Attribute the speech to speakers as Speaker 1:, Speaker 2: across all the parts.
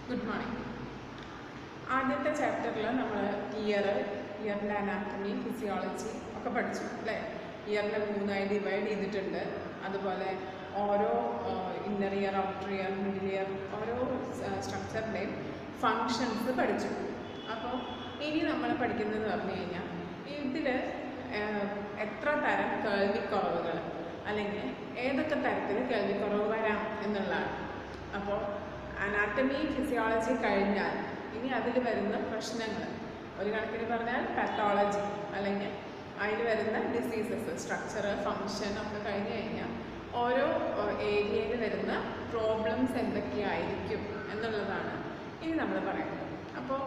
Speaker 1: Good morning. ആദ്യത്തെ ചാപ്റ്ററിൽ നമ്മൾ ഇയറിൻ്റെ അനാറ്റമി ഫിസിയോളജി ഒക്കെ പഠിച്ചു അല്ലേ. ഇയറിനെ 3ആയി ഡിവൈഡ് ചെയ്തിട്ടുണ്ട്. അതുപോലെ ഓരോ inner year, outer year, middle year, ഓരോ സ്ട്രക്ചറിൻ്റെയും ഫങ്ഷൻസ് പഠിച്ചു. അപ്പോൾ ഇനി നമ്മൾ പഠിക്കുന്നതെന്ന് പറഞ്ഞു കഴിഞ്ഞാൽ ഇതിൽ എത്ര തരം കേൾവിക്കുറവുകൾ അല്ലെങ്കിൽ ഏതൊക്കെ തരത്തിൽ കേൾവിക്കുറവ് വരാം എന്നുള്ളതാണ്. അപ്പോൾ അനാറ്റമി ഫിസിയോളജി കഴിഞ്ഞാൽ ഇനി അതിൽ വരുന്ന പ്രശ്നങ്ങൾ, ഒരു കണക്കിന് പറഞ്ഞാൽ പാത്തോളജി അല്ലെങ്കിൽ അതിൽ വരുന്ന ഡിസീസസ്, സ്ട്രക്ചർ, ഫങ്ഷൻ ഒക്കെ കഴിഞ്ഞ് കഴിഞ്ഞാൽ ഓരോ ഏരിയയിൽ വരുന്ന പ്രോബ്ലംസ് എന്തൊക്കെയായിരിക്കും എന്നുള്ളതാണ് ഇനി നമ്മൾ പറയുന്നത്. അപ്പോൾ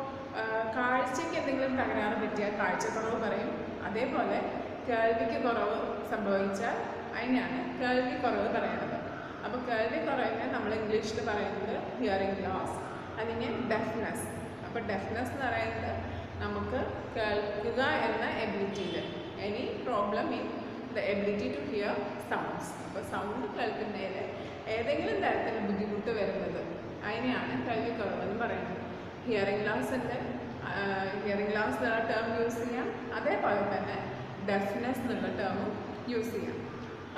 Speaker 1: കാഴ്ചയ്ക്ക് എന്തെങ്കിലും തകരാറ് പറ്റിയാൽ കാഴ്ചക്കുറവ് പറയും. അതേപോലെ കേൾവിക്ക് കുറവ് സംഭവിച്ചാൽ അതിനാണ് കേൾവിക്കുറവ് പറയുന്നത്. അപ്പോൾ കേൾവിക്കുറവിനെ നമ്മൾ ഇംഗ്ലീഷിൽ പറയുന്നത് ഹിയറിംഗ് ലോസ് അല്ലെങ്കിൽ ഡെഫ്നെസ്. അപ്പോൾ ഡെഫ്നെസ് എന്ന് പറയുന്നത് നമുക്ക് കേൾക്കുക എന്ന എബിലിറ്റിയിൽ any problem in the ability to hear sounds. അപ്പോൾ സൗണ്ട് കേൾക്കുന്നതിൽ ഏതെങ്കിലും തരത്തിൽ ബുദ്ധിമുട്ട് വരുന്നത് അതിനെയാണ് കേൾവിക്കുറവെന്ന് പറയുന്നത്. ഹിയറിംഗ് ലോസ് എന്നുള്ള ടേം യൂസ് ചെയ്യാം. അതേപോലെ തന്നെ ഡെഫ്നെസ് എന്നുള്ള ടേമും യൂസ് ചെയ്യാം.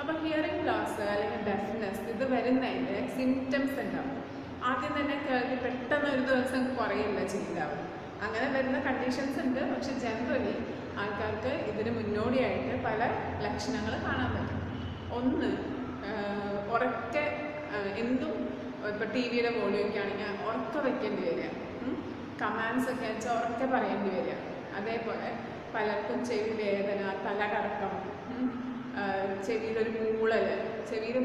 Speaker 1: അപ്പോൾ ഹിയറിംഗ് ലോസ് അല്ലെങ്കിൽ ഡെഫ്നെസ് ഇത് വരുന്നതിൻ്റെ സിംറ്റംസ് ഉണ്ടാവും. ആദ്യം തന്നെ കേൾവി പെട്ടെന്ന് ഒരു ദിവസം കുറയില്ല ചെയ്താവും. അങ്ങനെ വരുന്ന കണ്ടീഷൻസ് ഉണ്ട്. പക്ഷെ ജനറലി ആൾക്കാർക്ക് ഇതിന് മുന്നോടിയായിട്ട് പല ലക്ഷണങ്ങൾ കാണാൻ പറ്റും. ഒന്ന്, ഉറക്കെ എന്തും ഇപ്പോൾ ടി വിയുടെ വോളിയൊക്കെ ആണെങ്കിൽ ഉറക്കെ വയ്ക്കേണ്ടി വരിക, കമാൻഡ്സ് ഒക്കെ വെച്ചാൽ ഉറക്കെ പറയേണ്ടി വരിക. അതേപോലെ പലർക്കും ചെവി വേദന, തലകറക്കം, ചെവിയിലൊരു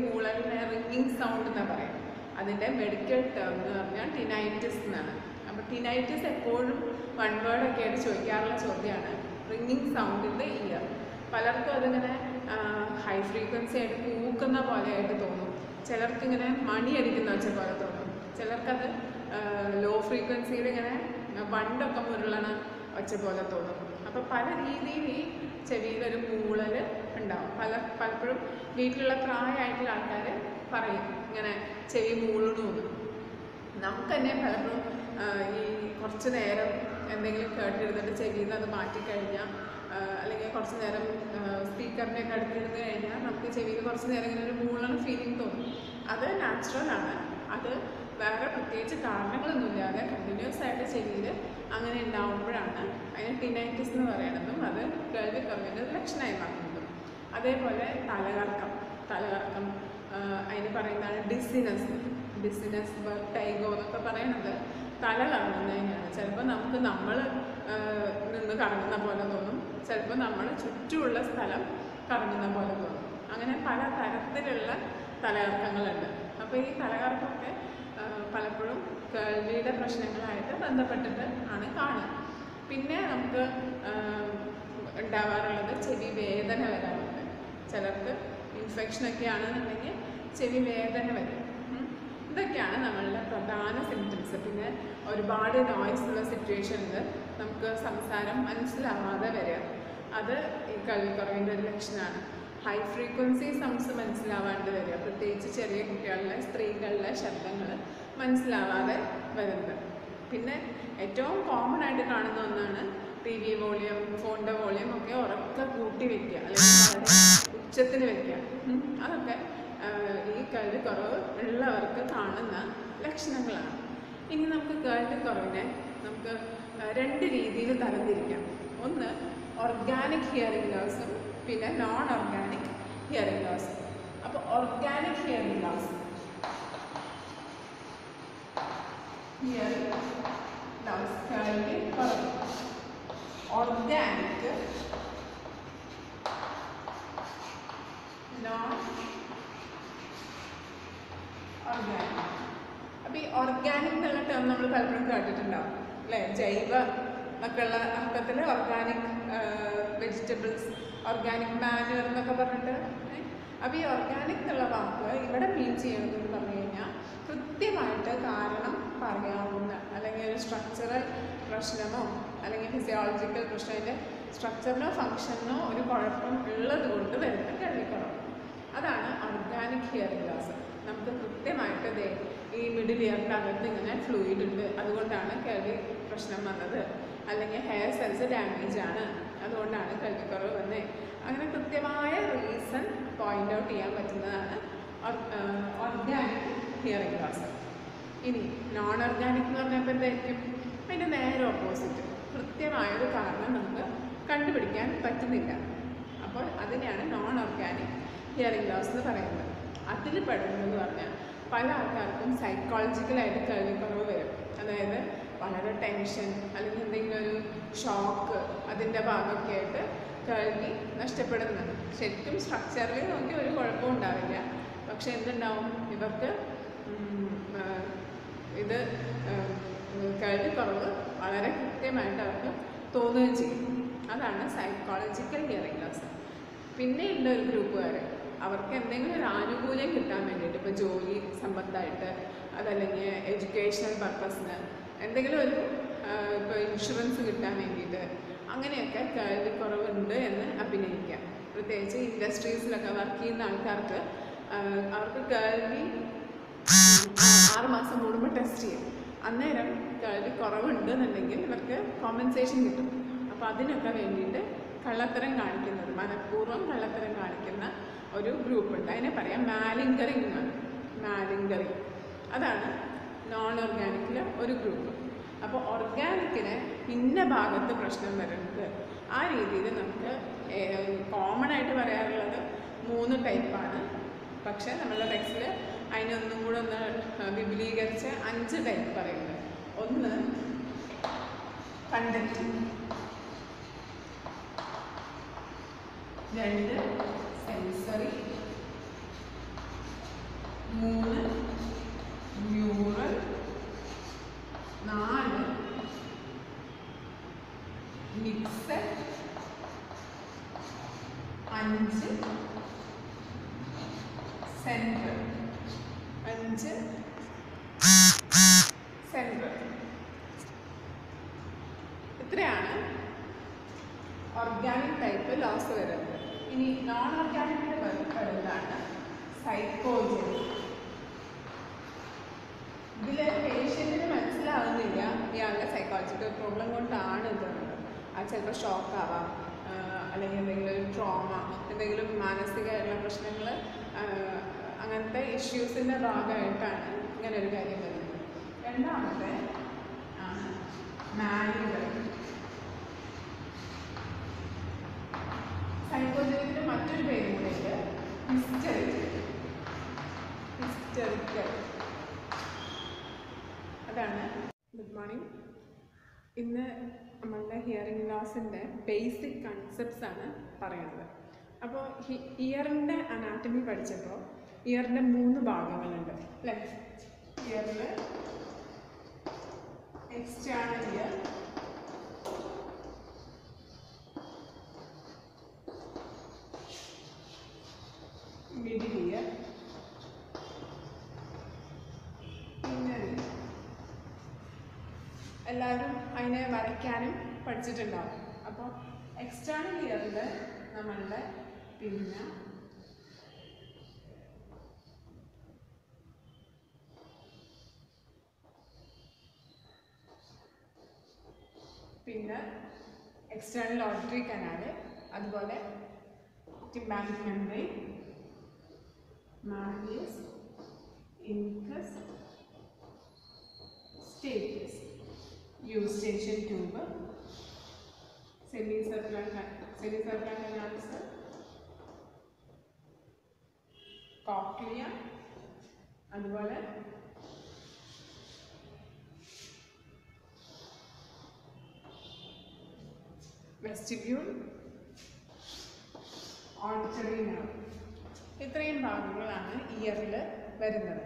Speaker 1: മൂളലിനെ റിങ്ങിങ് സൗണ്ട് എന്നാണ് പറയും. അതിൻ്റെ മെഡിക്കൽ ടേം എന്ന് പറഞ്ഞാൽ ടിനൈറ്റിസ് എന്നാണ്. അപ്പോൾ ടിനൈറ്റിസ് എപ്പോഴും വൺ വേർഡൊക്കെ ആയിട്ട് ചോദിക്കാറുള്ള ചോദ്യമാണ് റിങ്ങിങ് സൗണ്ട് ഇൻ ദ ഇയർ. പലർക്കും അതിങ്ങനെ ഹൈ ഫ്രീക്വൻസി ആയിട്ട് കൂക്കുന്ന പോലെയായിട്ട് തോന്നും. ചിലർക്ക് ഇങ്ങനെ മണി അടിക്കുന്ന വെച്ച പോലെ തോന്നും. ചിലർക്കത് ലോ ഫ്രീക്വൻസിയിൽ ഇങ്ങനെ വണ്ടൊക്കെ മുരളണ വെച്ച പോലെ തോന്നും. അപ്പോൾ പല രീതിയിൽ ഈ ചെവിയിലൊരു മൂളൽ ഉണ്ടാവും. പലപ്പോഴും വീട്ടിലുള്ള പ്രായമായിട്ടുള്ള ആൾക്കാർ പറയും ഇങ്ങനെ ചെവി മൂളണമെന്ന്. നമുക്ക് തന്നെ പലപ്പോഴും ഈ കുറച്ച് നേരം എന്തെങ്കിലും കേട്ടിരുന്നിട്ട് ചെവിയിൽ നിന്ന് അത് മാറ്റിക്കഴിഞ്ഞാൽ അല്ലെങ്കിൽ കുറച്ച് നേരം സ്പീക്കറിൻ്റെ ഒക്കെ അടുത്തിരുന്ന് കഴിഞ്ഞാൽ നമുക്ക് ചെവിയിൽ കുറച്ച് നേരം ഇങ്ങനെ ഒരു മൂളണ ഫീലിംഗ് തോന്നും. അത് നാച്ചുറലാണ്. അത് വേറെ പ്രത്യേകിച്ച് കാരണങ്ങളൊന്നുമില്ലാതെ കണ്ടിന്യൂസ് ആയിട്ട് ചെവിയിൽ അങ്ങനെ ഉണ്ടാവുമ്പോഴാണ് അതിന് ടിനൈറ്റിസ് എന്ന് പറയണതും അത് കേൾവിക്കുറവിൻ്റെ ലക്ഷണമായി മാറുന്നതും. അതേപോലെ തലകറക്കം അതിന് പറയുന്നതാണ് ഡിസിനസ് വെർട്ടൈഗോ എന്നൊക്കെ പറയണത് തല കറങ്ങുന്നതിനാണ്. ചിലപ്പോൾ നമുക്ക് നമ്മൾ നിന്ന് കറങ്ങുന്ന പോലെ തോന്നും, ചിലപ്പോൾ നമ്മൾ ചുറ്റുമുള്ള സ്ഥലം കറങ്ങുന്ന പോലെ തോന്നും. അങ്ങനെ പല തരത്തിലുള്ള തലകറക്കങ്ങളുണ്ട്. അപ്പോൾ ഈ തലകറക്കമൊക്കെ പലപ്പോഴും കേൾവിയുടെ പ്രശ്നങ്ങളായിട്ട് ബന്ധപ്പെട്ടിട്ട് ആണ് കാണുക. പിന്നെ നമുക്ക് ഉണ്ടാവാറുള്ളത് ചെവി വേദന വരാറുണ്ട്. ചിലർക്ക് ഇൻഫെക്ഷനൊക്കെ ആണെന്നുണ്ടെങ്കിൽ ചെവി വേദന വരും. ഇതൊക്കെയാണ് നമ്മളുടെ പ്രധാന സിംറ്റംസ്. പിന്നെ ഒരുപാട് നോയ്സ് ഉള്ള സിറ്റുവേഷനിൽ നമുക്ക് സംസാരം മനസ്സിലാവാതെ വരിക, അത് ഈ കേൾവിക്കുറവിൻ്റെ ഒരു ലക്ഷണമാണ്. ഹൈ ഫ്രീക്വൻസി സൗണ്ട്സ് മനസ്സിലാവാണ്ട് വരിക, പ്രത്യേകിച്ച് ചെറിയ കുട്ടികളിലെ സ്ത്രീകളിലെ ശബ്ദങ്ങൾ മനസ്സിലാവാതെ വരുന്നത്. പിന്നെ ഏറ്റവും കോമൺ ആയിട്ട് കാണുന്ന ഒന്നാണ് ടി വി വോളിയം, ഫോണിൻ്റെ വോളിയം ഒക്കെ ഉറക്കെ കൂട്ടി വയ്ക്കുക അല്ലെങ്കിൽ വളരെ ഉച്ചത്തിൽ വയ്ക്കുക. അതൊക്കെ ഈ കേൾവിക്കുറവ് ഉള്ളവർക്ക് കാണുന്ന ലക്ഷണങ്ങളാണ്. ഇനി നമുക്ക് കേൾവിക്കുറവിനെ നമുക്ക് രണ്ട് രീതിയിൽ തരംതിരിക്കാം. ഒന്ന് ഓർഗാനിക് ഹിയറിംഗ് ലോസും പിന്നെ നോൺ ഓർഗാനിക് ഹിയറിംഗ് ലോസും. അപ്പോൾ ഓർഗാനിക് ഹിയറിംഗ് ലോസ് കേൾവിക്കുറവ്. Organic non organic. അപ്പോൾ ഈ ഓർഗാനിക് എന്നുള്ള ടേം നമ്മൾ പലപ്പോഴും കേട്ടിട്ടുണ്ടാവും അല്ലേ. ജൈവ എന്നൊക്കെയുള്ള അർത്ഥത്തിൽ ഓർഗാനിക് വെജിറ്റബിൾസ്, ഓർഗാനിക് മാനുവർ എന്നൊക്കെ പറഞ്ഞിട്ട്. അപ്പോൾ ഈ ഓർഗാനിക് എന്നുള്ള വാക്ക് ഇവിടെ മീൻ ചെയ്യണമെന്ന് പറഞ്ഞു കഴിഞ്ഞാൽ കൃത്യമായിട്ട് കാരണം പറയാവുന്ന അല്ലെങ്കിൽ ഒരു സ്ട്രക്ചറൽ പ്രശ്നമോ അല്ലെങ്കിൽ ഫിസിയോളജിക്കൽ പ്രശ്നത്തിൻ്റെ സ്ട്രക്ചറിനോ ഫങ്ഷനോ ഒരു കുഴപ്പം ഉള്ളത് കൊണ്ട് വരുന്ന കേൾവിക്കുറവ്. അതാണ് ഓർഗാനിക് ഹിയറിംഗ് ലോസ്. നമുക്ക് കൃത്യമായിട്ട് ഈ മിഡിൽ ഇയറിൻ്റെ അകത്ത് ഇങ്ങനെ ഫ്ലൂയിഡ് ഉണ്ട്, അതുകൊണ്ടാണ് കേൾവി പ്രശ്നം വന്നത്, അല്ലെങ്കിൽ ഹെയർ സെൽസ് ഡാമേജ് ആണ്, അതുകൊണ്ടാണ് കേൾവിക്കുറവ് വന്നത്. അങ്ങനെ കൃത്യമായ റീസൺ പോയിൻ്റ് ഔട്ട് ചെയ്യാൻ പറ്റുന്നതാണ് ഓർഗാനിക് ഹിയറിംഗ് ലോസ്. ഇനി നോൺ ഓർഗാനിക് എന്ന് പറഞ്ഞപ്പോൾ എന്തായിരിക്കും? അതിൻ്റെ നേരെ ഓപ്പോസിറ്റ്. കൃത്യമായൊരു കാരണം നമുക്ക് കണ്ടുപിടിക്കാൻ പറ്റുന്നില്ല. അപ്പോൾ അതിനെയാണ് നോൺ ഓർഗാനിക് ഹിയറിംഗ് ലോസ് എന്ന് പറയുന്നത്. അതിൽ പെടുന്നതെന്ന് പറഞ്ഞാൽ പല ആൾക്കാർക്കും സൈക്കോളജിക്കലായിട്ട് കേൾവിക്കുറവ് വരും. അതായത് വളരെ ടെൻഷൻ അല്ലെങ്കിൽ എന്തെങ്കിലും ഒരു ഷോക്ക്, അതിൻ്റെ ഭാഗമൊക്കെ ആയിട്ട് കേൾവി നഷ്ടപ്പെടുന്നത്. ശരിക്കും സ്ട്രക്ചറിൽ നോക്കി ഒരു കുഴപ്പവും ഉണ്ടാവില്ല, പക്ഷെ എന്തുണ്ടാവും, ഇവർക്ക് ഇത് കേൾവിക്കുറവ് വളരെ കൃത്യമായിട്ട് അവർക്ക് തോന്നുകയും ചെയ്യും. അതാണ് സൈക്കോളജിക്കൽ ഹിയറിംഗ് ലോസ്. പിന്നെയുള്ള ഒരു ഗ്രൂപ്പുകാർ, അവർക്ക് എന്തെങ്കിലും ഒരു ആനുകൂല്യം കിട്ടാൻ വേണ്ടിയിട്ട്, ഇപ്പോൾ ജോലി സംബന്ധമായിട്ട്, അതല്ലെങ്കിൽ എഡ്യൂക്കേഷണൽ പർപ്പസിന് എന്തെങ്കിലും ഒരു ഇപ്പോൾ ഇൻഷുറൻസ് കിട്ടാൻ വേണ്ടിയിട്ട്, അങ്ങനെയൊക്കെ കേൾവിക്കുറവുണ്ട് എന്ന് അഭിനയിക്കാം. പ്രത്യേകിച്ച് ഇൻഡസ്ട്രീസിലൊക്കെ വർക്ക് ചെയ്യുന്ന ആൾക്കാർക്ക് അവർക്ക് കേൾവി 6 മാസം കൂടുമ്പോൾ ടെസ്റ്റ് ചെയ്യും. അന്നേരം കേൾവി കുറവുണ്ട് എന്നുണ്ടെങ്കിൽ ഇവർക്ക് കോമ്പൻസേഷൻ കിട്ടും. അപ്പോൾ അതിനൊക്കെ വേണ്ടിയിട്ട് കള്ളത്തരം കാണിക്കുന്നത്, മനഃപൂർവ്വം കള്ളത്തരം കാണിക്കുന്ന ഒരു ഗ്രൂപ്പുണ്ട്. അതിനെ പറയാം മാലിങ്കറിങ് എന്നാണ്. മാലിങ്കറിങ് അതാണ് നോൺ ഓർഗാനിക്കിലെ ഒരു ഗ്രൂപ്പ്. അപ്പോൾ ഓർഗാനിക്കിന് ഇന്ന ഭാഗത്ത് പ്രശ്നം വരുന്നത്, ആ രീതിയിൽ നമുക്ക് കോമൺ ആയിട്ട് പറയാറുള്ളത് 3 ടൈപ്പാണ്. പക്ഷേ നമ്മളുടെ ടെക്സ്റ്റിൽ അതിനൊന്നും കൂടെ ഒന്ന് വിപുലീകരിച്ച് 5 ടൈപ്പ് പറയുന്നത്. 1 conducting, 2 sensory, 3 neural, 4 mixed, 5 central. 5 central. ഇത്രയാണ് ഓർഗാനിക് ടൈപ്പ് ലോസ് വരുന്നത്. ഇനി നോൺ ഓർഗാനിക്കിൻ്റെ വരുന്നതാണ് സൈക്കോജനി. ഇതിൽ പേഷ്യൻറ്റിന് മനസ്സിലാവുന്നില്ല ഇയാളുടെ സൈക്കോളജിക്കൽ പ്രോബ്ലം കൊണ്ടാണ് ഇതുള്ളത്. അത് ചിലപ്പോൾ ഷോക്കാവാം, അല്ലെങ്കിൽ എന്തെങ്കിലും ഒരു ട്രോമ, എന്തെങ്കിലും മാനസികമായിട്ടുള്ള പ്രശ്നങ്ങൾ, അങ്ങനത്തെ ഇഷ്യൂസിൻ്റെ ഭാഗമായിട്ടാണ് ഇങ്ങനെ ഒരു കാര്യം വരുന്നത്. രണ്ടാമത്തെ ആണ് മാലിങ്കറിങ്. സൈക്കോജനിക്കിന് മറ്റൊരു പേര് കൂടെയുണ്ട്, ഹിസ്റ്ററിക്കൽ. അതാണ്. Good morning. ഇന്ന് നമ്മളുടെ ഹിയറിംഗ് ലോസിൻ്റെ ബേസിക് കൺസെപ്റ്റ്സ് ആണ് പറയുന്നത്. അപ്പോൾ ഇയറിൻ്റെ അനാറ്റമി പഠിച്ചപ്പോൾ ഇയറിൻ്റെ 3 ഭാഗങ്ങളുണ്ട് അല്ലേ? ഇയറിൽ external year, middle year, inner year. എല്ലാവരും അതിനെ വരയ്ക്കാനും പഠിച്ചിട്ടുണ്ടാവും. അപ്പോൾ എക്സ്റ്റേണൽ ഇയറിൽ നമ്മളുടെ പിന്നെ എക്സ്റ്റേണൽ ഓഡിറ്ററി കനാല്, അതുപോലെ tympanic membrane, malleus, incus, status, Eustachian tube, semi circular canals, cochlea, അതുപോലെ വെസ്റ്റിബ്യൂൾ, ഓഡിറ്ററി നെർവ്. ഇത്രയും ഭാഗങ്ങളാണ് ഇയറിൽ വരുന്നത്.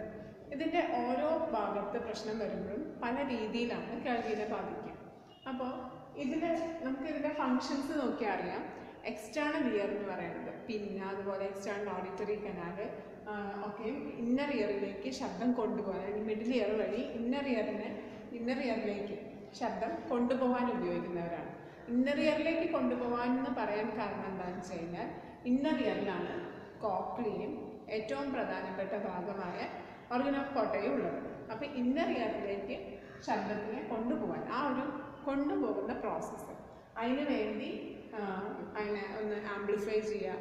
Speaker 1: ഇതിൻ്റെ ഓരോ ഭാഗത്ത് പ്രശ്നം വരുമ്പോഴും പല രീതിയിലാണ് കേൾവിയെ ബാധിക്കുക. അപ്പോൾ നമുക്കിതിൻ്റെ ഫങ്ഷൻസ് നോക്കിയാൽ അറിയാം. എക്സ്റ്റേണൽ ഇയർ എന്ന് പറയുന്നത്, പിന്നെ അതുപോലെ എക്സ്റ്റേണൽ ഓഡിറ്ററി കനാല് ഒക്കെ ഇന്നർ ഇയറിലേക്ക് ശബ്ദം കൊണ്ടുപോകാൻ, അല്ലെങ്കിൽ മിഡിൽ ഇയർ വഴി ഇന്നർ ഇയറിലേക്ക് ശബ്ദം കൊണ്ടുപോകാൻ ഉപയോഗിക്കുന്നവരാണ്. ഇന്നർ ഇയറിലേക്ക് കൊണ്ടുപോകാൻ എന്ന് പറയാൻ കാരണം എന്താണെന്ന് വെച്ച് കഴിഞ്ഞാൽ, ഇന്നർ ഇയറിലാണ് കോക്ലിയയും ഏറ്റവും പ്രധാനപ്പെട്ട ഭാഗമായ ഓർഗൻ ഓഫ് കോട്ടയും ഉള്ളത്. അപ്പോൾ ഇന്നർ ഇയറിലേക്ക് ശബ്ദത്തിനെ കൊണ്ടുപോകാൻ ആ ഒരു കൊണ്ടുപോകുന്ന പ്രോസസ്സ്, അതിന് വേണ്ടി അതിനെ ഒന്ന് ആംപ്ലിഫൈ ചെയ്യുക,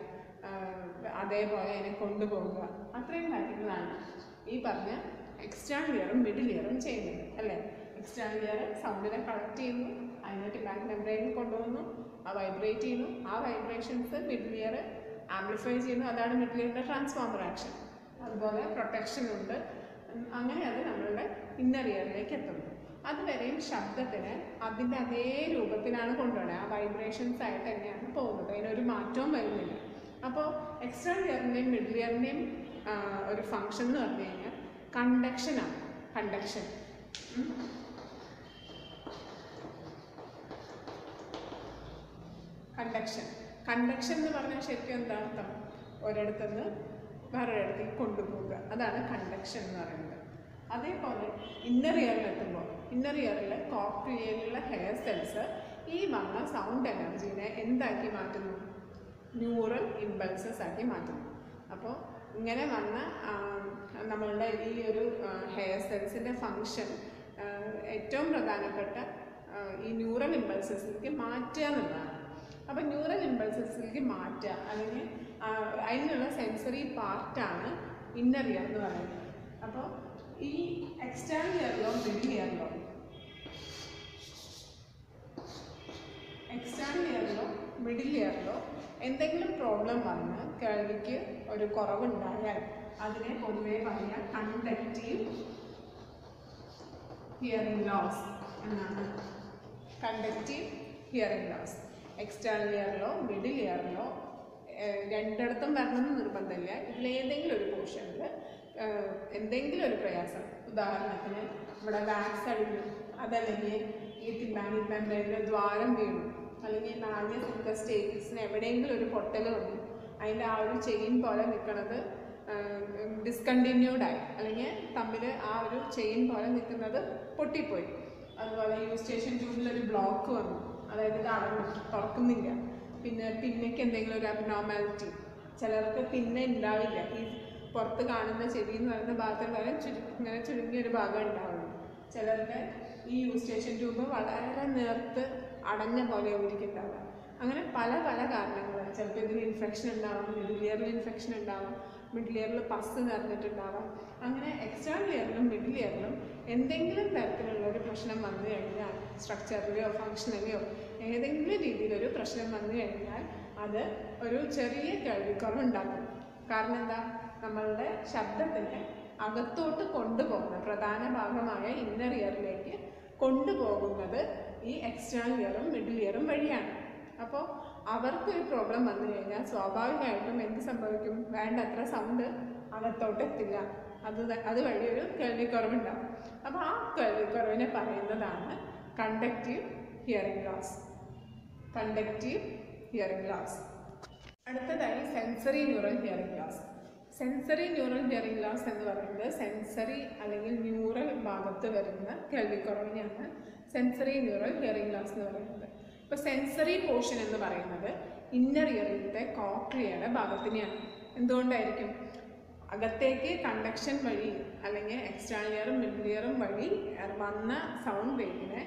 Speaker 1: അതേപോലെ അതിനെ കൊണ്ടുപോകുക, അത്രയും കാര്യങ്ങളാണ് ഈ പറഞ്ഞ എക്സ്റ്റേണൽ ഇയറും മിഡിൽ ഇയറും ചെയ്യുന്നത് അല്ലേ. എക്സ്റ്റേണൽ ഇയർ സൗണ്ടിനെ കളക്ട് ചെയ്യുന്നു, അതിനെ ടിമ്പാനിക് മെംബ്രെയിനിൽ കൊണ്ടുപോകുന്നു, ആ വൈബ്രേറ്റ് ചെയ്യുന്നു, ആ വൈബ്രേഷൻസ് മിഡിൽ ഇയർ ആംപ്ലിഫൈ ചെയ്യുന്നു, അതാണ് മിഡിൽ ഇയറിൻ്റെ ട്രാൻസ്ഫോമർ ആക്ഷൻ. അതുപോലെ പ്രൊട്ടക്ഷൻ ഉണ്ട്, അങ്ങനെ അത് നമ്മളുടെ ഇന്നർ ഇയറിലേക്ക് എത്തുന്നു. അതുവരെയും ശബ്ദത്തിന് അതിൻ്റെ അതേ രൂപത്തിലാണ് കൊണ്ടുപോകുന്നത്, ആ വൈബ്രേഷൻസ് ആയിട്ട് തന്നെയാണ് പോകുന്നത്, അതിനൊരു മാറ്റവും വരുന്നില്ല. അപ്പോൾ എക്സ്റ്റേണൽ ഇയറിൻ്റെയും മിഡിൽ ഇയറിൻ്റെയും ഒരു ഫങ്ഷൻ എന്ന് പറഞ്ഞു കഴിഞ്ഞാൽ കണ്ടക്ഷനാണ്. കണ്ടക്ഷൻ കണ്ടക്ഷൻ കണ്ടക്ഷൻ എന്ന് പറഞ്ഞാൽ ശരിക്കും എന്താ അർത്ഥം? ഒരിടത്തുനിന്ന് വേറൊരിടത്തേക്ക് കൊണ്ടുപോവുക, അതാണ് കണ്ടക്ഷൻ എന്ന് പറയുന്നത്. അതേപോലെ ഇന്നർ ഇയറിലെത്തുമ്പോൾ ഇന്നർ ഇയറിൽ കോക്ലിയയിലുള്ള ഹെയർ സെൽസ് ഈ വന്ന സൗണ്ട് എനർജീനെ എന്താക്കി മാറ്റുന്നു? ന്യൂറൽ ഇമ്പൾസസ് ആക്കി മാറ്റുന്നു. അപ്പോൾ ഇങ്ങനെ വന്ന നമ്മളുടെ ഈ ഒരു ഹെയർ സെൽസിൻ്റെ ഫങ്ഷൻ ഏറ്റവും പ്രധാനപ്പെട്ട ഈ ന്യൂറൽ ഇമ്പൾസസിലേക്ക് മാറ്റുക എന്നുള്ളതാണ്. അപ്പോൾ ന്യൂറൽ ഇമ്പൾസസിലേക്ക് മാറ്റുക അല്ലെങ്കിൽ അതിനുള്ള സെൻസറി പാർട്ടാണ് ഇന്നർ ഇയർ എന്ന് പറയുന്നത്. അപ്പോൾ ഈ എക്സ്റ്റേണൽ ഇയറിലോ മിഡിൽ ഇയറിലോ മിഡിൽ ഇയറിലോ എന്തെങ്കിലും പ്രോബ്ലം വന്ന് കേൾവിക്ക് ഒരു കുറവുണ്ടായാൽ അതിനെ പൊതുവേ പറയാം കണ്ടക്റ്റീവ് ഹിയറിംഗ് ലോസ് എന്നാണ്. കണ്ടക്റ്റീവ് ഹിയറിംഗ് ലോസ് എക്സ്റ്റേണൽ ഇയറിലോ മിഡിൽ ഇയറിലോ രണ്ടിടത്തും വരണമെന്ന് നിർബന്ധമില്ല. ഇതിലേതെങ്കിലും ഒരു പോർഷനിൽ എന്തെങ്കിലും ഒരു പ്രയാസം, ഉദാഹരണത്തിന് ഇവിടെ വാക്സ് അടിഞ്ഞു, അതല്ലെങ്കിൽ ഈ ടിമ്പാനിക് മെംബ്രെയിനിൽ ദ്വാരം വീണു, അല്ലെങ്കിൽ നാല് സ്റ്റേറ്റ്സിന് എവിടെയെങ്കിലും ഒരു പൊട്ടൽ വന്നു, അതിൻ്റെ ആ ഒരു ചെയിൻ പോലെ നിൽക്കുന്നത് ഡിസ്കണ്ടിന്യൂഡായി, അല്ലെങ്കിൽ തമ്മിൽ ആ ഒരു ചെയിൻ പോലെ നിൽക്കുന്നത് പൊട്ടിപ്പോയി. അതുപോലെ യൂസ്റ്റേഷൻ ട്യൂബിലൊരു ബ്ലോക്ക് വന്നു, അതായത് ഇത് അടഞ്ഞു തുറക്കുന്നില്ല. പിന്നേക്ക് എന്തെങ്കിലും ഒരു അബ്നോർമാലിറ്റി, ചിലർക്ക് പിന്നെ ഉണ്ടാവില്ല, ഈ പുറത്ത് കാണുന്ന ചെവി എന്ന് പറയുന്ന ഭാഗത്തിൽ വരെ ഇങ്ങനെ ചുരുങ്ങിയൊരു ഭാഗം ഉണ്ടാവുള്ളൂ. ചിലർക്ക് ഈ യൂസ്റ്റേഷൻ ട്യൂബ് വളരെ നേർത്ത് അടഞ്ഞ പോലെ ഇരിക്കുന്നുണ്ടാവുക. അങ്ങനെ പല പല കാരണങ്ങൾ, ചിലപ്പോൾ ഇതിന് ഇൻഫെക്ഷൻ ഉണ്ടാവാം, മിഡിൽ ഇയറിൽ ഇൻഫെക്ഷൻ ഉണ്ടാവാം, മിഡിൽ ഇയറിൽ പസ് നിറഞ്ഞിട്ടുണ്ടാവാം. അങ്ങനെ എക്സ്റ്റേണൽ ഇയറിലും മിഡിൽ ഇയറിലും എന്തെങ്കിലും തരത്തിലുള്ളൊരു പ്രശ്നം വന്നു കഴിഞ്ഞാൽ, സ്ട്രക്ചറിലെയോ ഫങ്ഷനിലെയോ ഏതെങ്കിലും രീതിയിലൊരു പ്രശ്നം വന്നു കഴിഞ്ഞാൽ അത് ഒരു ചെറിയ കേൾവിക്കുറവുണ്ടാക്കും. കാരണം എന്താ? നമ്മളുടെ ശബ്ദത്തിനെ അകത്തോട്ട് കൊണ്ടുപോകുന്ന പ്രധാന ഭാഗമായ ഇന്നർ ഇയറിലേക്ക് കൊണ്ടുപോകുന്നത് ഈ എക്സ്റ്റേണൽ ഇയറും മിഡിൽ ഇയറും വഴിയാണ്. അപ്പോൾ അവർക്കൊരു പ്രോബ്ലം വന്നു കഴിഞ്ഞാൽ സ്വാഭാവികമായിട്ടും എന്ത് സംഭവിക്കും? വേണ്ടത്ര സൗണ്ട് അകത്തോട്ട് എത്തില്ല, അതുവഴി ഒരു കേൾവിക്കുറവുണ്ടാകും. അപ്പോൾ ആ കേൾവിക്കുറവിനെ പറയുന്നതാണ് conductive hearing loss. Conductive hearing loss. അടുത്തതായി sensory neural hearing loss. Sensory neural hearing loss എന്ന് പറയുന്നത് സെൻസറി അല്ലെങ്കിൽ ന്യൂറൽ ഭാഗത്ത് വരുന്ന കേൾവിക്കുറവിനെയാണ് സെൻസറി ന്യൂറൽ ഹിയറിംഗ് ലോസ് എന്ന് പറയുന്നത്. ഇപ്പോൾ സെൻസറി പോർഷൻ എന്ന് പറയുന്നത് ഇന്നർ ഇയറിലത്തെ കോക്ലിയയുടെ ഭാഗത്തിനെയാണ്. എന്തുകൊണ്ടായിരിക്കും? അകത്തേക്ക് കണ്ടക്ഷൻ വഴി അല്ലെങ്കിൽ എക്സ്റ്റേണൽ ഇയറും മിഡിൽ ഇയറും വഴി വന്ന സൗണ്ട് വേവിനെ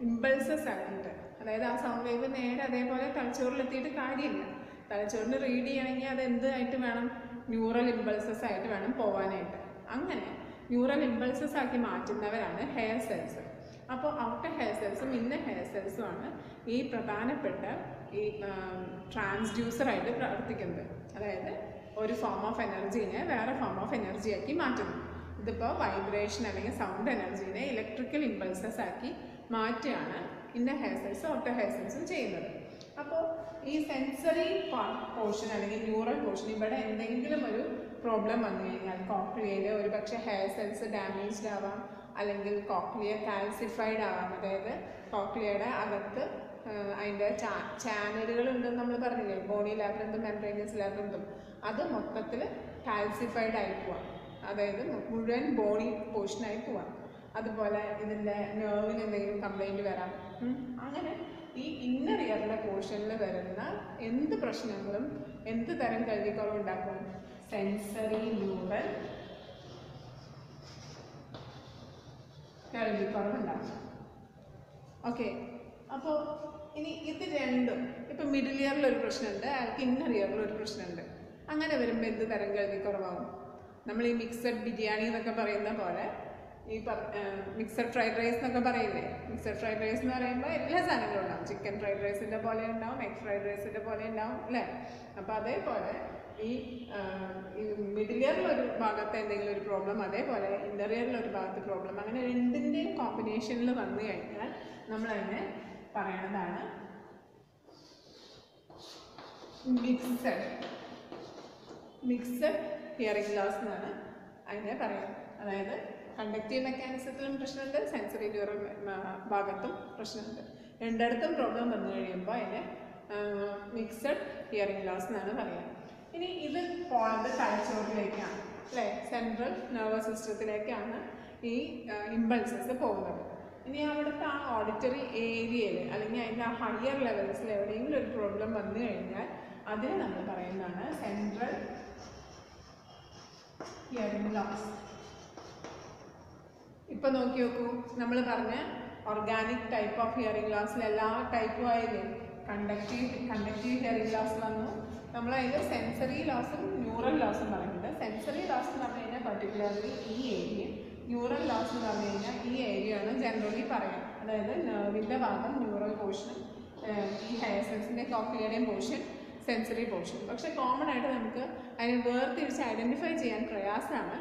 Speaker 1: ഇമ്പൾസസ് ആയിട്ട്, അതായത് ആ സൗണ്ട് വേവ് നേരെ അതേപോലെ തലച്ചോറിലെത്തിയിട്ട് കാര്യമില്ല. തലച്ചോറിന് റീഡ് ചെയ്യണമെങ്കിൽ അത് എന്തായിട്ട് വേണം? ന്യൂറൽ ഇമ്പൾസസ് ആയിട്ട് വേണം പോകാനായിട്ട്. അങ്ങനെ ന്യൂറൽ ഇമ്പൾസസ് ആക്കി മാറ്റുന്നവരാണ് ഹെയർ സെൽസ്. അപ്പോൾ ഔട്ടർ ഹെയർ സെൽസും ഇന്നർ ഹെയർ സെൽസുമാണ് ഈ പ്രധാനപ്പെട്ട ഈ ട്രാൻസ്ഡ്യൂസറായിട്ട് പ്രവർത്തിക്കുന്നത്. അതായത് ഒരു ഫോം ഓഫ് എനർജീനെ വേറെ ഫോം ഓഫ് എനർജി ആക്കി മാറ്റുന്നു. ഇതിപ്പോൾ വൈബ്രേഷൻ അല്ലെങ്കിൽ സൗണ്ട് എനർജീനെ ഇലക്ട്രിക്കൽ ഇമ്പൾസസ് ആക്കി മാറ്റുകയാണ് ഇന്നർ ഹെയർ സെൽസും ഔട്ടർ ഹെയർ സെൽസും ചെയ്യുന്നത്. അപ്പോൾ ഈ സെൻസറി പോർഷൻ അല്ലെങ്കിൽ ന്യൂറൽ പോർഷൻ ഇവിടെ എന്തെങ്കിലും ഒരു പ്രോബ്ലം വന്നു കഴിഞ്ഞാൽ കോക്ലിയയിൽ ഒരു പക്ഷേ ഹെയർ സെൽസ് ഡാമേജ്ഡ് ആവാം, അല്ലെങ്കിൽ കോക്ലിയ കാൽസിഫൈഡ് ആവാം. അതായത് കോക്ലിയയുടെ അകത്ത് അതിൻ്റെ ചാനലുകൾ ഉണ്ടെന്ന് നമ്മൾ പറഞ്ഞില്ലേ, ബോണി ലാബ്രന്തും മെംബ്രേനസ് ലാബ്രന്തും, അത് മൊത്തത്തിൽ കാൽസിഫൈഡ് ആയി പോവാം, അതായത് മുഴുവൻ ബോണി പോർഷനായി പോവാം. അതുപോലെ ഇതിൻ്റെ നെർവിന് എന്തെങ്കിലും കംപ്ലൈൻറ്റ് വരാം. അങ്ങനെ ഈ ഇന്നർ ഇയറിൻ്റെ പോർഷനിൽ വരുന്ന എന്ത് പ്രശ്നങ്ങളും എന്ത് തരം കേൾവിക്കുറവുണ്ടാക്കും? സെൻസറി ന്യൂറൽ കേൾവിക്കുറവുണ്ടാകും. ഓക്കെ, അപ്പോൾ ഇനി ഇത് രണ്ടും ഇപ്പം മിഡിൽ ഇയറിലൊരു പ്രശ്നമുണ്ട്, അയാൾക്ക് ഇന്നർ ഇയറിലൊരു പ്രശ്നമുണ്ട്. അങ്ങനെ വരുമ്പോൾ എന്ത് തരം കേൾവിക്കുറവാകും? നമ്മൾ ഈ മിക്സഡ് ബിരിയാണി എന്നൊക്കെ പറയുന്ന പോലെ ഈ മിക്സഡ് ഫ്രൈഡ് റൈസ് എന്നൊക്കെ പറയില്ലേ? മിക്സഡ് ഫ്രൈഡ് റൈസ് എന്ന് പറയുമ്പോൾ എല്ലാ സാധനങ്ങളും ഉണ്ടാവും. ചിക്കൻ ഫ്രൈഡ് റൈസിൻ്റെ പോലെ ഉണ്ടാവും, എഗ് ഫ്രൈഡ് റൈസിൻ്റെ പോലെ ഉണ്ടാവും അല്ലേ? അപ്പോൾ അതേപോലെ ഈ മിഡിൽ ഇയറിലൊരു ഭാഗത്ത് എന്തെങ്കിലും ഒരു പ്രോബ്ലം, അതേപോലെ ഇന്നർ ഇയറിലൊരു ഭാഗത്ത് പ്രോബ്ലം, അങ്ങനെ രണ്ടിൻ്റെയും കോമ്പിനേഷനിൽ വന്നു കഴിഞ്ഞാൽ നമ്മളതിനെ പറയണതാണ് മിക്സഡ് ഹിയറിംഗ് ലോസ് എന്നാണ് അതിനെ പറയുന്നത്. അതായത് കണ്ടക്റ്റീവ് മെക്കാനിസത്തിലും പ്രശ്നമുണ്ട്, സെൻസറി ന്യൂറൽ ഭാഗത്തും പ്രശ്നമുണ്ട്. രണ്ടിടത്തും പ്രോബ്ലം വന്നു കഴിയുമ്പോൾ അതിനെ മിക്സഡ് ഹിയറിംഗ് ലോസ് എന്നാണ് പറയുക. ഇനി ഇത് പോയത് തലച്ചോറിലേക്കാണ് അല്ലേ? സെൻട്രൽ നെർവസ് സിസ്റ്റത്തിലേക്കാണ് ഈ ഇമ്പൾസസ് പോകുന്നത്. ഇനി അവിടുത്തെ ആ ഓഡിറ്ററി ഏരിയയിൽ അല്ലെങ്കിൽ അതിൻ്റെ ആ ഹയർ ലെവൽസിൽ എവിടെയെങ്കിലും ഒരു പ്രോബ്ലം വന്നു കഴിഞ്ഞാൽ അതിന് നമ്മൾ പറയുന്നതാണ് സെൻട്രൽ ഹിയറിംഗ് ലോസ്. ഇപ്പം നോക്കി നോക്കൂ, നമ്മൾ പറഞ്ഞ ഓർഗാനിക് ടൈപ്പ് ഓഫ് ഹിയറിംഗ് ലോസിൽ എല്ലാ ടൈപ്പും ആയില്ലേ? കണ്ടക്റ്റീവ് ഹിയറിംഗ് ലോസ് വന്നു. നമ്മൾ അതിൽ സെൻസറി ലോസും ന്യൂറൽ ലോസും പറയുന്നുണ്ട്. സെൻസറി ലോസ് എന്ന് പറഞ്ഞു കഴിഞ്ഞാൽ പർട്ടിക്കുലർലി ഈ ഏരിയ, ന്യൂറൽ ലോസ് എന്ന് പറഞ്ഞു കഴിഞ്ഞാൽ ഈ ഏരിയ ആണ് ജനറലി പറയുക. അതായത് നെർവിൻ്റെ ഭാഗം ന്യൂറൽ പോർഷനും ഈ ഹെയർ സെൽസിൻ്റെ കോക്ലിയയുടെയും പോർഷൻ സെൻസറി പോർഷൻ. പക്ഷേ കോമൺ ആയിട്ട് നമുക്ക് അതിനെ വേർതിരിച്ച് ഐഡൻറ്റിഫൈ ചെയ്യാൻ പ്രയാസമാണ്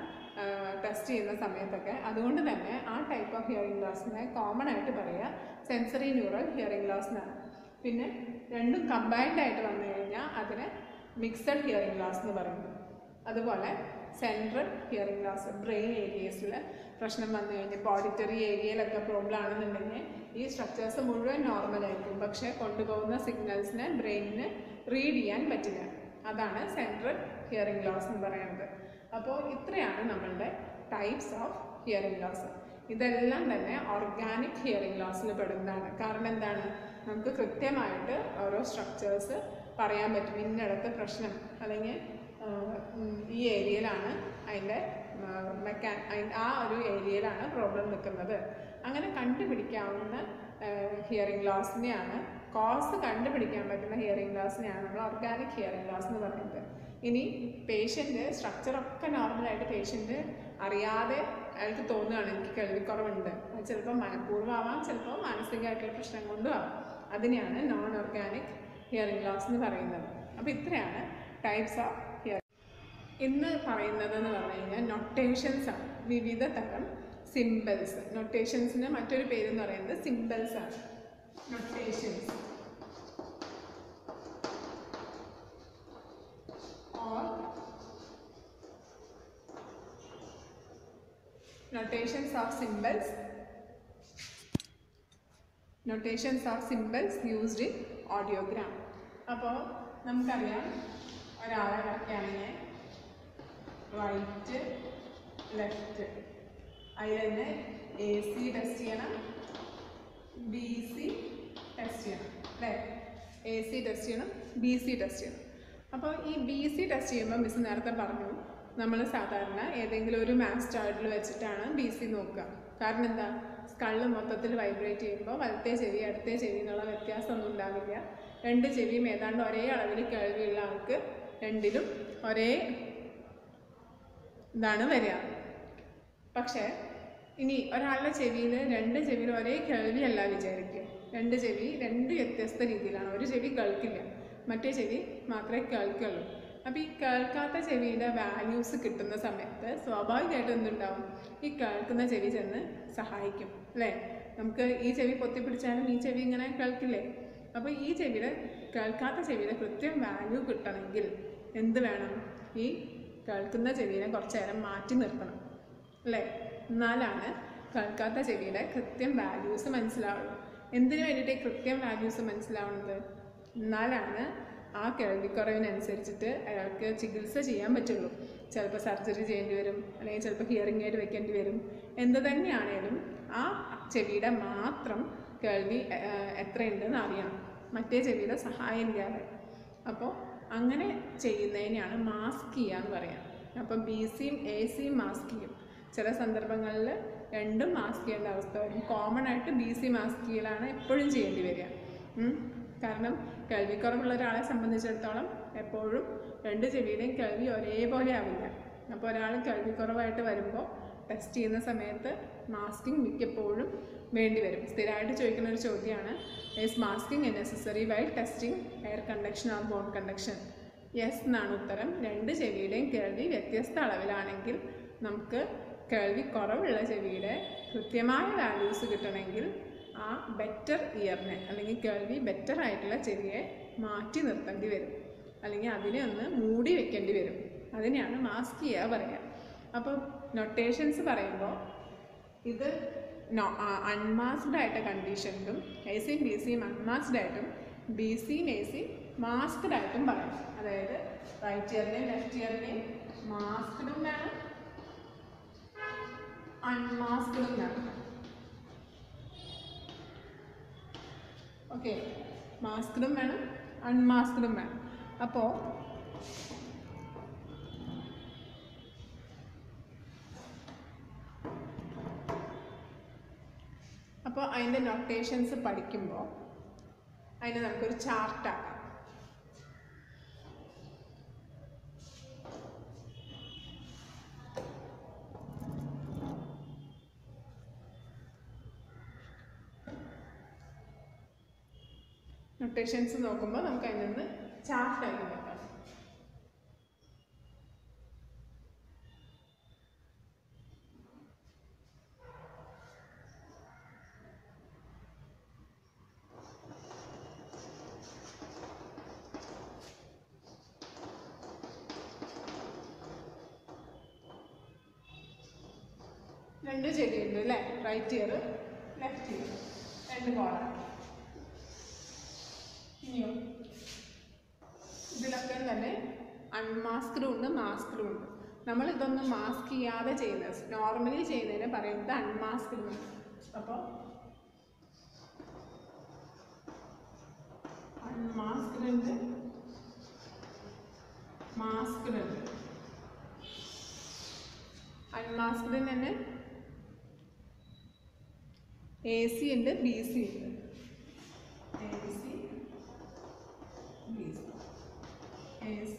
Speaker 1: ടെസ്റ്റ് ചെയ്യുന്ന സമയത്തൊക്കെ. അതുകൊണ്ട് തന്നെ ആ ടൈപ്പ് ഓഫ് ഹിയറിംഗ് ലോസിനെ കോമൺ ആയിട്ട് പറയുക സെൻസറി ന്യൂറൽ ഹിയറിംഗ് ലോസ് എന്നാണ്. പിന്നെ രണ്ടും കമ്പൈൻഡ് ആയിട്ട് വന്നു കഴിഞ്ഞാൽ അതിനെ മിക്സഡ് ഹിയറിംഗ് ലോസ് എന്ന് പറയുന്നു. അതുപോലെ സെൻട്രൽ ഹിയറിംഗ് ലോസ്, ബ്രെയിൻ ഏരിയസിൽ പ്രശ്നം വന്നു കഴിഞ്ഞാൽ, ഇപ്പോൾ ഓഡിറ്ററി ഏരിയയിലൊക്കെ പ്രോബ്ലം ആണെന്നുണ്ടെങ്കിൽ ഈ സ്ട്രക്ചേഴ്സ് മുഴുവൻ നോർമലായിരിക്കും, പക്ഷേ കൊണ്ടുപോകുന്ന സിഗ്നൽസിനെ ബ്രെയിനിന് റീഡ് ചെയ്യാൻ പറ്റില്ല. അതാണ് സെൻട്രൽ ഹിയറിംഗ് ലോസ് എന്ന് പറയുന്നത്. അപ്പോൾ ഇത്രയാണ് നമ്മളുടെ ടൈപ്സ് ഓഫ് ഹിയറിംഗ് ലോസ്. ഇതെല്ലാം തന്നെ ഓർഗാനിക് ഹിയറിംഗ് ലോസിൽ പെടുന്നതാണ്. കാരണം എന്താണ്? നമുക്ക് കൃത്യമായിട്ട് ഓരോ സ്ട്രക്ചേഴ്സ് പറയാൻ പറ്റും. ഇന്നിടത്ത് പ്രശ്നം അല്ലെങ്കിൽ ഈ ഏരിയയിലാണ് അതിൻ്റെ ആ ഒരു ഏരിയയിലാണ് പ്രോബ്ലം നിൽക്കുന്നത്. അങ്ങനെ കണ്ടുപിടിക്കാവുന്ന ഹിയറിംഗ് ലോസിനെയാണ്, കോസ് കണ്ടുപിടിക്കാൻ പറ്റുന്ന ഹിയറിംഗ് ലോസിനെയാണ് നമ്മൾ ഓർഗാനിക് ഹിയറിംഗ് ലോസ് എന്ന് പറയുന്നത്. ഇനി പേഷ്യൻ്റ് സ്ട്രക്ചറൊക്കെ നോർമലായിട്ട് പേഷ്യൻ്റ് അറിയാതെ അയാൾക്ക് തോന്നുകയാണ് എനിക്ക് കേൾവിക്കുറവുണ്ട്. അത് ചിലപ്പോൾ മനഃപൂർവ്വമാവാം, ചിലപ്പോൾ മാനസികമായിട്ടുള്ള പ്രശ്നം കൊണ്ടും ആവാം. അതിനെയാണ് നോൺ ഓർഗാനിക് ഹിയറിംഗ് ലോസ് എന്ന് പറയുന്നത്. അപ്പോൾ ഇത്രയാണ് ടൈപ്സ് ഓഫ് ഹിയറിംഗ്. ഇന്ന് പറയുന്നതെന്ന് പറഞ്ഞു കഴിഞ്ഞാൽ നൊട്ടേഷൻസ് ആണ്. വിവിധ തരം സിംബൽസ്. നൊട്ടേഷൻസിന് മറ്റൊരു പേരെന്ന് പറയുന്നത് സിംബൽസ് ആണ്. Notations notations of symbols used in audiogram. അപ്പോൾ നമുക്കറിയാം ഒരാളെ വയ്ക്കുകയാണെങ്കിൽ റൈറ്റ് ലെഫ്റ്റ്, അതിൽ തന്നെ AC ടെസ്റ്റ് ചെയ്യണം, BC ടെസ്റ്റ് ചെയ്യണം അല്ലേ? AC ടെസ്റ്റ് ചെയ്യണം, BC ടെസ്റ്റ് ചെയ്യണം. അപ്പോൾ ഈ BC ടെസ്റ്റ് ചെയ്യുമ്പോൾ മിസ് നേരത്തെ പറഞ്ഞു നമ്മൾ സാധാരണ ഏതെങ്കിലും ഒരു മാസ്റ്റോയിഡിൽ വെച്ചിട്ടാണ് BC നോക്കുക. കാരണം എന്താ? സ്കള്ള് മൊത്തത്തിൽ വൈബ്രേറ്റ് ചെയ്യുമ്പോൾ വലത്തെ ചെവി അടുത്ത ചെവി എന്നുള്ള വ്യത്യാസമൊന്നും ഉണ്ടാവില്ല. രണ്ട് ചെവിയും ഏതാണ്ട് ഒരേ അളവിൽ കേൾവിയുള്ള ആൾക്ക് രണ്ടിലും ഒരേ ഇതാണ് വരിക. പക്ഷേ ഇനി ഒരാളുടെ ചെവിയിൽ രണ്ട് ചെവിയിൽ ഒരേ കേൾവിയല്ല വിചാരിക്കുക. രണ്ട് ചെവി രണ്ട് വ്യത്യസ്ത രീതിയിലാണ്. ഒരു ചെവി കേൾക്കില്ല, മറ്റേ ചെവി മാത്രമേ കേൾക്കുള്ളൂ. അപ്പോൾ ഈ കേൾക്കാത്ത ചെവിയുടെ വാല്യൂസ് കിട്ടുന്ന സമയത്ത് സ്വാഭാവികമായിട്ട് എന്തുണ്ടാവും? ഈ കേൾക്കുന്ന ചെവി ചെന്ന് സഹായിക്കും അല്ലേ? നമുക്ക് ഈ ചെവി പൊത്തിപ്പിടിച്ചാലും ഈ ചെവി ഇങ്ങനെ കേൾക്കില്ലേ? അപ്പോൾ ഈ ചെവിയുടെ കേൾക്കാത്ത ചെവിയുടെ കൃത്യം വാല്യൂ കിട്ടണമെങ്കിൽ എന്ത് വേണം? ഈ കേൾക്കുന്ന ചെവിയെ കുറച്ച് നേരം മാറ്റി നിർത്തണം അല്ലേ? എന്നാലാണ് കേൾക്കാത്ത ചെവിയുടെ കൃത്യം വാല്യൂസ് മനസ്സിലാവുള്ളൂ. എന്തിനു വേണ്ടിയിട്ട് കൃത്യം വാല്യൂസ് മനസ്സിലാവുന്നത്? എന്നാലാണ് ആ കേൾവിക്കുറവിനനുസരിച്ചിട്ട് അയാൾക്ക് ചികിത്സ ചെയ്യാൻ പറ്റുള്ളൂ. ചിലപ്പോൾ സർജറി ചെയ്യേണ്ടി വരും, അല്ലെങ്കിൽ ചിലപ്പോൾ ഹിയറിംഗ് എയ്ഡ് വെക്കേണ്ടി വരും. എന്ത് തന്നെയാണേലും ആ ചെവിയുടെ മാത്രം കേൾവി എത്രയുണ്ടെന്ന് അറിയണം, മറ്റേ ചെവിയുടെ സഹായം ഇല്ലാതെ. അപ്പോൾ അങ്ങനെ ചെയ്യുന്നതിനെയാണ് മാസ്ക് ചെയ്യുക എന്ന് പറയാം. അപ്പം BCയും ACയും മാസ്ക് ചെയ്യും. ചില സന്ദർഭങ്ങളിൽ രണ്ടും മാസ്ക് ചെയ്യേണ്ട അവസ്ഥ വരും. കോമൺ ആയിട്ട് BC മാസ്ക് ചെയ്യലാണ് എപ്പോഴും ചെയ്യേണ്ടി വരിക. കാരണം കേൾവിക്കുറവുള്ള ഒരാളെ സംബന്ധിച്ചിടത്തോളം എപ്പോഴും രണ്ട് ചെവിയുടെയും കേൾവി ഒരേപോലെ ആവില്ല. അപ്പോൾ ഒരാൾ കേൾവിക്കുറവായിട്ട് വരുമ്പോൾ ടെസ്റ്റ് ചെയ്യുന്ന സമയത്ത് മാസ്കിങ് മിക്കപ്പോഴും വേണ്ടി വരും. സ്ഥിരമായിട്ട് ചോദിക്കുന്ന ഒരു ചോദ്യമാണ്, is masking necessary while testing air conduction or bone conduction? Yes എന്നാണ് ഉത്തരം. രണ്ട് ചെവിയുടെയും കേൾവി വ്യത്യസ്ത അളവിലാണെങ്കിൽ നമുക്ക് കേൾവി കുറവുള്ള ചെവിയുടെ കൃത്യമായ വാല്യൂസ് കിട്ടണമെങ്കിൽ ആ ബെറ്റർ ഇയറിനെ അല്ലെങ്കിൽ കേൾവി ബെറ്റർ ആയിട്ടുള്ള ചെവിയെ മാറ്റി നിർത്തേണ്ടി വരും, അല്ലെങ്കിൽ അതിനെ ഒന്ന് മൂടി വെക്കേണ്ടി വരും. അതിനെയാണ് മാസ്ക് ചെയ്യുക പറയുക. അപ്പോൾ നൊട്ടേഷൻസ് പറയുമ്പോൾ ഇത് അൺമാസ്ക്ഡ് ആയിട്ട് കണ്ടീഷനിലും എസിയും BCയും അൺമാസ്ക്ഡ് ആയിട്ടും BCയും ACയും മാസ്ക്ഡ് ആയിട്ടും പറയും. അതായത് റൈറ്റ് ഇയറിനെയും ലെഫ്റ്റ് ഇയറിനെയും മാസ്ക്ഡും വേണം, അൺമാസ്ക്ഡും വേണം. ഓക്കെ, മാസ്ക്ഡും വേണം, അൺമാസ്ക്ഡും വേണം. അപ്പോൾ അതിൻ്റെ നൊട്ടേഷൻസ് പഠിക്കുമ്പോൾ അതിനെ നമുക്കൊരു ചാർട്ടാക്കാം. നൊട്ടേഷൻസ് നോക്കുമ്പോൾ നമുക്ക് അതിൽ നിന്ന് ചാർട്ടാക്കി വെക്കാം. രണ്ട് ചെവിയുണ്ട് അല്ലേ, റൈറ്റ് ഇയർ ലെഫ്റ്റ് ഇയർ, രണ്ട് കോളാണ്. ഇനിയോ ഇതിലൊക്കെ തന്നെ അൺമാസ്ക്ഡും ഉണ്ട് മാസ്ക്ഡും ഉണ്ട്. നമ്മൾ ഇതൊന്നും മാസ്ക് ചെയ്യാതെ ചെയ്യുന്നത്, നോർമലി ചെയ്യുന്നതിന് പറയുന്നത് അൺമാസ്ക്ഡ് ആണ്. അപ്പോൾ അൺമാസ്ക്ഡ് ഉണ്ട്, മാസ്ക്ഡ് ഉണ്ട്. അൺമാസ്ക്ഡ് തന്നെ AC ഉണ്ട്, BC ഉണ്ട്. AC BC, AC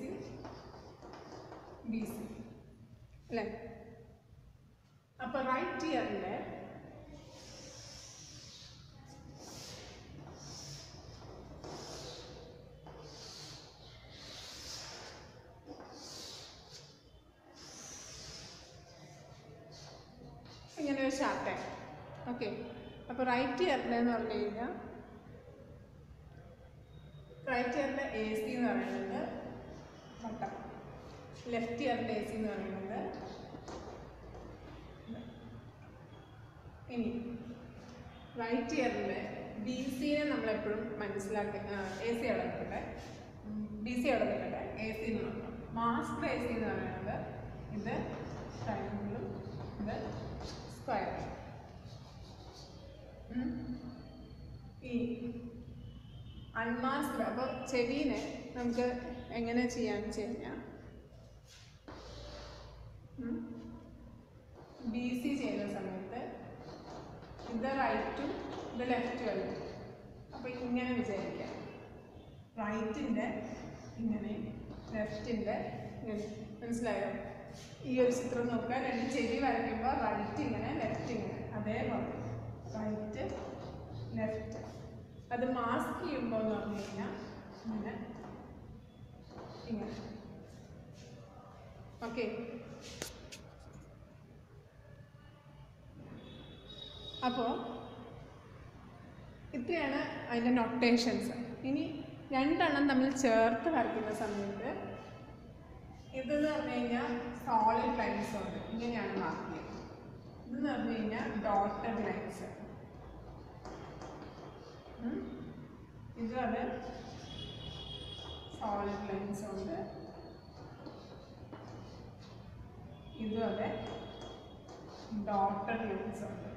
Speaker 1: BC അല്ലേ? അപ്പോൾ റൈറ്റ് ഇയറിൻ്റെ ഇങ്ങനെ ഒരു ചാർട്ട്. ഓക്കെ, അപ്പോൾ റൈറ്റ് ഇയറിൻ്റെ എന്ന് പറഞ്ഞു കഴിഞ്ഞാൽ റൈറ്റ് ഇയറിൻ്റെ AC എന്ന് പറയുന്നത് വട്ടം, ലെഫ്റ്റ് ഇയറിൻ്റെ AC എന്ന് പറയുന്നത്. ഇനി റൈറ്റ് ഇയറിൻ്റെ BCനെ നമ്മളെപ്പോഴും മനസ്സിലാക്കി AC അവിടെ നിൽക്കട്ടെ, BC അവിടെ നിൽക്കട്ടെ, AC എന്ന് നോക്കാം. മാസ്ക്ഡ് AC എന്ന് പറയുന്നത് ഇത് ട്രയാങ്കിളും ഇത് സ്ക്വയറും. ഈ അൺമാസ്ക്ഡ്, അപ്പോൾ ചെവിനെ നമുക്ക് എങ്ങനെ ചെയ്യാന്ന് വെച്ച് കഴിഞ്ഞാൽ BC ചെയ്യുന്ന സമയത്ത് ഇത് റൈറ്റും ഇത് ലെഫ്റ്റും അല്ല. അപ്പോൾ ഇങ്ങനെ വിചാരിക്കാം, റൈറ്റിൻ്റെ ഇങ്ങനെ ലെഫ്റ്റിൻ്റെ ഇങ്ങനെ. മനസ്സിലായോ? ഈ ഒരു ചിത്രം നോക്കുക, രണ്ട് ചെവി വരയ്ക്കുമ്പോൾ റൈറ്റ് ഇങ്ങനെ ലെഫ്റ്റ് ഇങ്ങനെ, അതേപോലെ റൈറ്റ് ലെഫ്റ്റ്. അത് മാസ്ക് ചെയ്യുമ്പോൾ എന്ന് പറഞ്ഞു കഴിഞ്ഞാൽ ഇങ്ങനെ ഇങ്ങനെ. ഓക്കെ, അപ്പോൾ ഇത്രയാണ് അതിൻ്റെ നൊട്ടേഷൻസ്. ഇനി രണ്ടെണ്ണം നമ്മൾ ചേർത്ത് വരയ്ക്കുന്ന സമയത്ത് ഇതെന്ന് പറഞ്ഞു കഴിഞ്ഞാൽ സോളിഡ് ലൈൻസ് ഉണ്ട്, ഇങ്ങനെയാണ് മാർക്ക് ചെയ്യുന്നത്. ഇതെന്ന് പറഞ്ഞു കഴിഞ്ഞാൽ ഡോട്ടഡ് ലൈൻസ്. ഇതും അത് സോളിഡ് ലൈൻസ് ഉണ്ട്, ഇതും അതെ ഡോട്ടഡ് ലൈൻസ് ഉണ്ട്.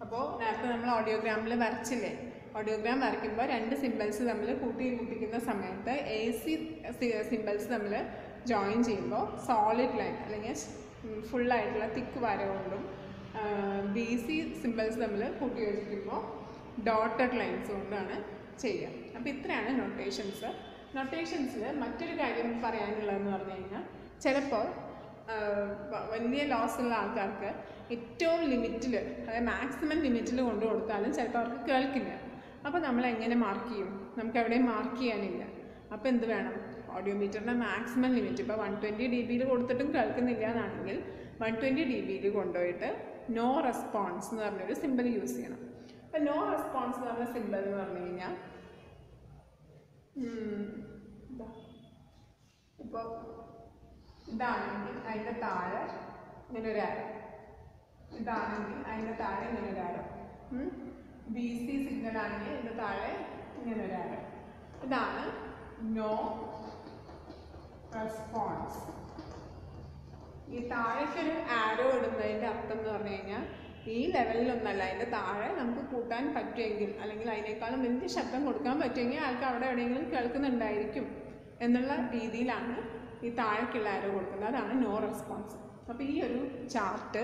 Speaker 1: അപ്പോൾ നേരത്തെ നമ്മൾ ഓഡിയോഗ്രാമിൽ വരച്ചില്ലേ, ഓഡിയോഗ്രാം വരയ്ക്കുമ്പോൾ രണ്ട് സിമ്പിൾസ് നമ്മൾ കൂട്ടിക്കുന്ന സമയത്ത് AC സിമ്പിൾസ് നമ്മൾ ജോയിൻ ചെയ്യുമ്പോൾ സോളിഡ് ലൈൻ അല്ലെങ്കിൽ ഫുള്ളായിട്ടുള്ള തിക്ക് വര കൊണ്ടും BC സിമ്പിൾസ് തമ്മിൽ കൂട്ടി യോജിക്കുമ്പോൾ ഡോട്ടഡ് ലൈൻസ് കൊണ്ടാണ് ചെയ്യുക. അപ്പോൾ ഇത്രയാണ് നൊട്ടേഷൻസ്. നൊട്ടേഷൻസിൽ മറ്റൊരു കാര്യം പറയാനുള്ളതെന്ന് പറഞ്ഞു കഴിഞ്ഞാൽ ചിലപ്പോൾ വലിയ ലോസുള്ള ആൾക്കാർക്ക് ഏറ്റവും ലിമിറ്റിൽ, അതായത് മാക്സിമം ലിമിറ്റിൽ കൊണ്ടു കൊടുത്താലും ചിലപ്പോൾ അവർക്ക് കേൾക്കില്ല. അപ്പോൾ നമ്മൾ എങ്ങനെ മാർക്ക് ചെയ്യും? നമുക്ക് എവിടെയും മാർക്ക് ചെയ്യാനില്ല. അപ്പോൾ എന്ത് വേണം? ഓഡിയോമീറ്ററിൻ്റെ മാക്സിമം ലിമിറ്റ് ഇപ്പോൾ 120 dB കൊടുത്തിട്ടും കേൾക്കുന്നില്ല എന്നാണെങ്കിൽ 120 dB കൊണ്ടുപോയിട്ട് നോ റെസ്പോൺസ് എന്ന് പറഞ്ഞൊരു സിമ്പിൾ യൂസ് ചെയ്യണം. അപ്പോൾ നോ റെസ്പോൺസ് എന്ന് പറഞ്ഞ സിമ്പിൾ എന്ന് പറഞ്ഞു കഴിഞ്ഞാൽ ഇപ്പോൾ ഇതാണെങ്കിൽ അതിൻ്റെ താഴെ ഇങ്ങനെ ഒരു ആരോ, ഇതാണെങ്കിൽ അതിൻ്റെ താഴെ ഇങ്ങനെ ഒരു ആരോ, BC സിഗ്നൽ ആണെങ്കിൽ ഇതിൻ്റെ താഴെ ഇങ്ങനെ ഒരു ആരോ. ഇതാണ് നോ റെസ്പോൺസ്. ഈ താഴേക്കൊരു ആരോ ഇടുന്നതിൻ്റെ അർത്ഥം എന്ന് പറഞ്ഞു കഴിഞ്ഞാൽ ഈ ലെവലിലൊന്നല്ല, അതിൻ്റെ താഴെ നമുക്ക് കൂട്ടാൻ പറ്റുമെങ്കിൽ അല്ലെങ്കിൽ അതിനേക്കാളും വലിയ ശബ്ദം കൊടുക്കാൻ പറ്റുമെങ്കിൽ ആൾക്ക് അവിടെ എവിടെയെങ്കിലും കേൾക്കുന്നുണ്ടായിരിക്കും എന്നുള്ള രീതിയിലാണ് ഈ താഴേക്കുള്ള ആരോ കൊടുക്കുന്നത്. അതാണ് നോ റെസ്പോൺസ്. അപ്പോൾ ഈ ഒരു ചാർട്ട്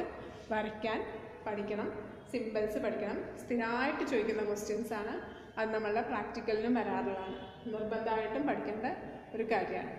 Speaker 1: വരയ്ക്കാൻ പഠിക്കണം, സിമ്പിൾസ് പഠിക്കണം. സ്ഥിരമായിട്ട് ചോദിക്കുന്ന ക്വസ്റ്റ്യൻസാണ്. അത് നമ്മളുടെ പ്രാക്ടിക്കലിനും വരാറുള്ളതാണ്. നിർബന്ധമായിട്ടും പഠിക്കേണ്ട ഒരു കാര്യമാണ്.